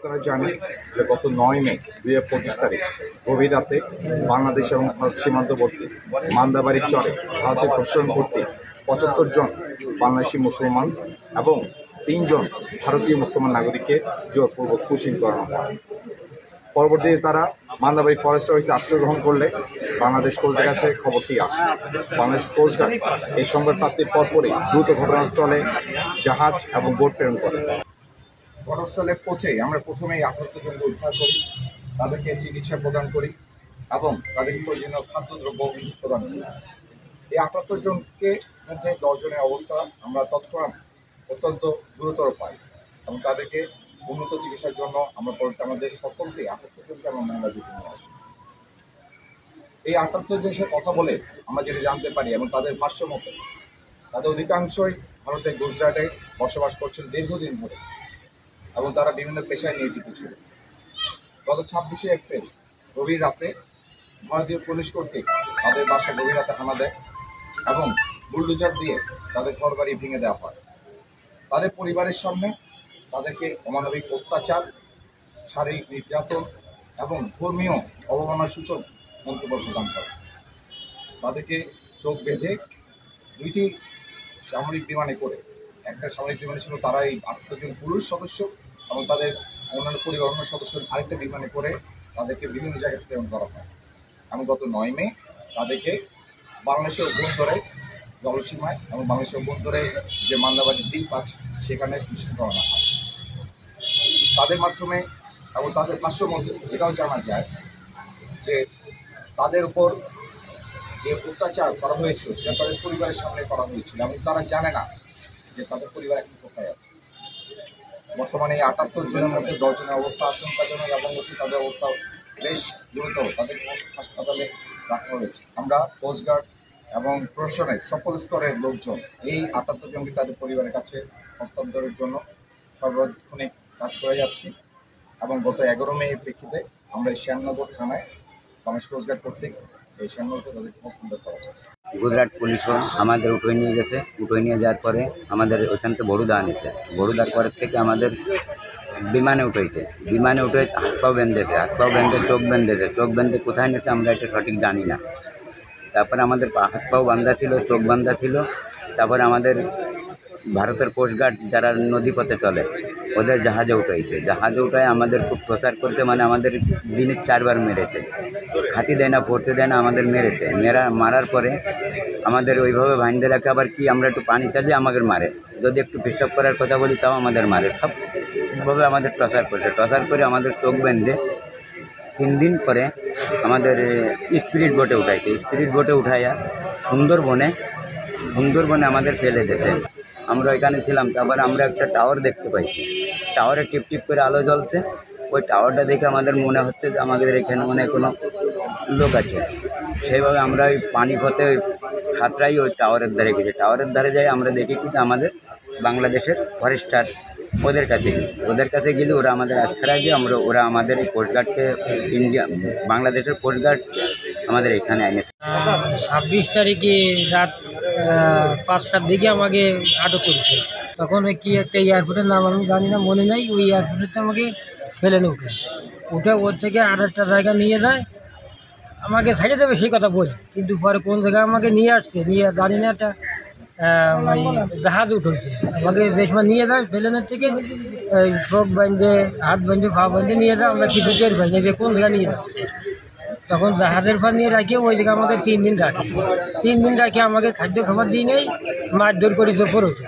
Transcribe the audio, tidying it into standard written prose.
আপনারা জানেন যে গত 9 মে 2025 তারিখ গভীর রাতে বাংলাদেশ এবং ভারত সীমান্তবর্তী মান্দাবাড়ির চরে ভারতের প্রশাসন কর্তৃক 75 জন বাংলাদেশি মুসলমান এবং 3 জন ভারতীয় মুসলমান নাগরিককে জোরপূর্বক পুশিং করানো হয়। পরবর্তীতে তারা মান্দাবাড়ি ফরেস্ট অফিসে আশ্রয় গ্রহণ করলে বাংলাদেশ কোস্টগার্ডের কাছে খবরটি আসে। বাংলাদেশ কোস্টগার্ড এই সংবাদ প্রাপ্তির পরপরই দ্রুত ঘটনাস্থলে জাহাজ এবং বোট প্রেরণ করে। ঘটনাস্থলে পৌঁছেই আমরা প্রথমেই আহত জনকে উদ্ধার করি, তাদেরকে চিকিৎসা প্রদান করি এবং তাদেরকে প্রয়োজনীয় খাদ্যদ্রব্য প্রদান করি। এই 78 জনকে মধ্যে 10 জনের অবস্থা আমরা তৎক্ষণাৎ অত্যন্ত গুরুতর পাই এবং তাদেরকে উন্নত চিকিৎসার জন্য আমরা আমাদের সকলকে 78 জনকে আমরা মহিলা দিতে নিয়ে আসি। এই 78 জনের সাথে কথা বলে আমরা যেটা জানতে পারি এবং তাদের ভাষ্য মতে তাদের অধিকাংশই ভারতের গুজরাটে বসবাস করছিল দীর্ঘদিন ধরে এবং তারা বিভিন্ন পেশায় নিয়োজিত ছিল। গত 26শে এপ্রিল গভীর রাতে ভারতীয় পুলিশ কর্তৃক তাদের বাসায় গভীর রাতে হানা দেয় এবং বুলডোজার দিয়ে তাদের ঘরবাড়ি ভেঙে দেওয়া হয়। তাদের পরিবারের সামনে তাদেরকে অমানবিক অত্যাচার, শারীরিক নির্যাতন এবং ধর্মীয় অবমাননার সূচক মন্তব্য প্রদান করে। তাদেরকে চোখ বেঁধে 2টি সামরিক বিমানে করে, একটা সামরিক বিমানে ছিল তারা এই 78 জন পুরুষ সদস্য এবং তাদের অন্যান্য পরিবার অন্য সদস্য আরেকটা বিমানে করে তাদেরকে বিভিন্ন জায়গায় প্রেরণ করা হয় এবং গত 9 মে তাদেরকে বাংলাদেশের অভ্যন্তরে জলসীমায় এবং বাংলাদেশের অভ্যন্তরে যে মান্দাবাড়ির দ্বীপ আছে সেখানে পুশিং করানো হয়। তাদের মাধ্যমে এবং তাদের ভাষ্য মধ্যে এটাও জানা যায় যে তাদের উপর যে অত্যাচার করা হয়েছিল সেটা তাদের পরিবারের সামনে করা হয়েছিল এবং তারা জানে না যে তাদের পরিবার এখন কোথায় আছে। বর্তমানে এই 78 জনের মধ্যে 10 জনের অবস্থা আশঙ্কাজনক এবং তাদের অবস্থা বেশ গুরুতর, তাদের হাসপাতালে রাখা হয়েছে। আমরা কোস্টগার্ড এবং প্রশাসনের সকল স্তরের লোকজন এই 78 জনকে তাদের পরিবারের কাছে হস্তান্তরের জন্য সর্বাধিক কাজ করে যাচ্ছি এবং গত 11 মে প্রেক্ষিতে আমরা এই শ্যামনগর থানায় বাংলাদেশ কোস্টগার্ড কর্তৃক এই শ্যামনগরকে তাদেরকে হস্তান্তর করা হয়। গুজরাট পুলিশও আমাদের উঠে নিয়ে গেছে, উঠে নিয়ে যাওয়ার পরে আমাদের ওইখান থেকে বরুদা আনিছে, বরুদার পরের থেকে আমাদের বিমানে উঠেছে, বিমানে উঠে হাত পাও বেঁধেছে, হাত পাও বেঁধে চোখ বেঁধেছে, চোখ বেঁধে কোথায় নিয়েছে আমরা এটা সঠিক জানি না। তারপরে আমাদের হাত পাও বান্ধা ছিল, চোখ বান্ধা ছিল। তারপরে আমাদের ভারতের কোস্টগার্ড যারা নদীপথে চলে ওদের জাহাজে উঠেছে, জাহাজে উঠায় আমাদের খুব প্রচার করতে, মানে আমাদের দিনে 4 বার মেরেছে, খাতি দেয় না, পড়তে দেয় না, আমাদের মেরেছে। মারার পরে আমাদের ওইভাবে ভাইন্দে রাখে, আবার কি আমরা একটু পানি চালিয়ে আমাদের মারে, যদি একটু পেশাব করার কথা বলি তাও আমাদের মারে, সবভাবে আমাদের টর্চার করছে। টর্চার করে আমাদের চোখ বেঁধে 3 দিন পরে আমাদের স্পিরিট বোটে উঠাইছে, স্পিরিট বোটে উঠাইয়া সুন্দরবনে আমাদের ফেলে দিয়েছে। আমরা ওইখানে ছিলাম। তারপরে আমরা একটা টাওয়ার দেখতে পাইছি, টাওয়ারে টিপ টিপ করে আলো জ্বলছে। ওই টাওয়ারটা দেখে আমাদের মনে হচ্ছে যে আমাদের এখানে মনে কোনো লোক আছে। সেইভাবে আমরা ওই পানি পথে ওই সাঁতরাই ওই টাওয়ারের ধারে গেছি। টাওয়ারের ধারে যাই আমরা দেখি কিন্তু আমাদের বাংলাদেশের ফরেস্টার ওদের কাছে গেলে ওরা আমাদের আচ্ছাড়া গিয়ে ওরা আমাদের এই কোস্টগার্ডকে বাংলাদেশের কোস্টগার্ড আমাদের এখানে আনে। 26 তারিখে রাত 5টার দিকে আমাকে আটক করেছে। তখন ওই কি একটা এয়ারপোর্টের নাম আমি জানি না, মনে নেই। ওই এয়ারপোর্টে আমাকে ফেলে উঠে ওর থেকে আর একটা জায়গা নিয়ে যায়, আমাকে ছেড়ে দেবে সেই কথা বলে, কিন্তু পরে কোন জায়গায় আমাকে নিয়ে আসছে, নিয়ে জানি না একটা জাহাজ উঠেছে, আমাকে যে সময় নিয়ে যায় প্লেনের থেকে চোখ বাঁধে, হাত বাঁধে, পা বাঁধে নিয়ে যায়। আমরা কিছু টের পাই না যে কোন জায়গায় নিয়ে যায়। তখন জাহাজের পর নিয়ে রাখি ওই জায়গায় আমাকে 3 দিন রাখি আমাকে খাদ্য খাবার দিয়ে নেই, মারধর করেছে পড়েছে।